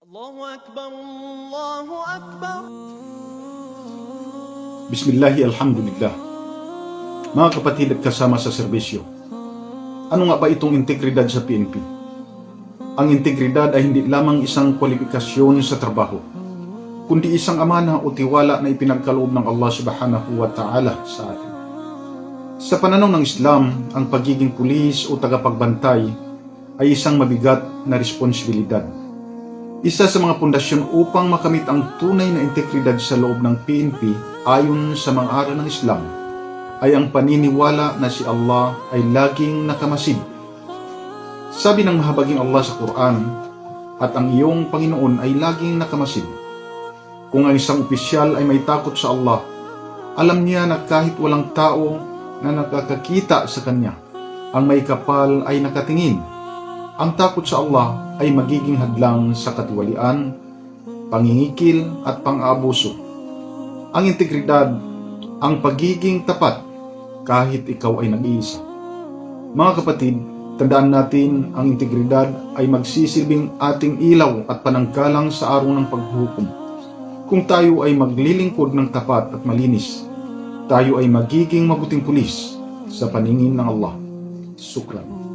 Allahu Akbar, Allahu Akbar. Bismillahi alhamdulillah. Mga kapatid at kasama sa serbisyo, ano nga ba itong integridad sa PNP? Ang integridad ay hindi lamang isang kwalifikasyon sa trabaho, kundi isang amana o tiwala na ipinagkaloob ng Allah subhanahu wa ta'ala sa atin. Sa pananaw ng Islam, ang pagiging pulis o tagapagbantay ay isang mabigat na responsibilidad. Isa sa mga pundasyon upang makamit ang tunay na integridad sa loob ng PNP ayon sa mga aral ng Islam ay ang paniniwala na si Allah ay laging nakamasid. Sabi ng mahabaging Allah sa Quran, at ang iyong Panginoon ay laging nakamasid. Kung ang isang opisyal ay may takot sa Allah, alam niya na kahit walang tao na nakakakita sa kanya, ang may kapal ay nakatingin. Ang takot sa Allah ay magiging hadlang sa katiwalian, pangingikil at pang-aabuso. Ang integridad, ang pagiging tapat kahit ikaw ay nag-iisa. Mga kapatid, tandaan natin ang integridad ay magsisilbing ating ilaw at pananggalang sa araw ng paghuhukom. Kung tayo ay maglilingkod ng tapat at malinis, tayo ay magiging mabuting pulis sa paningin ng Allah. Sukran.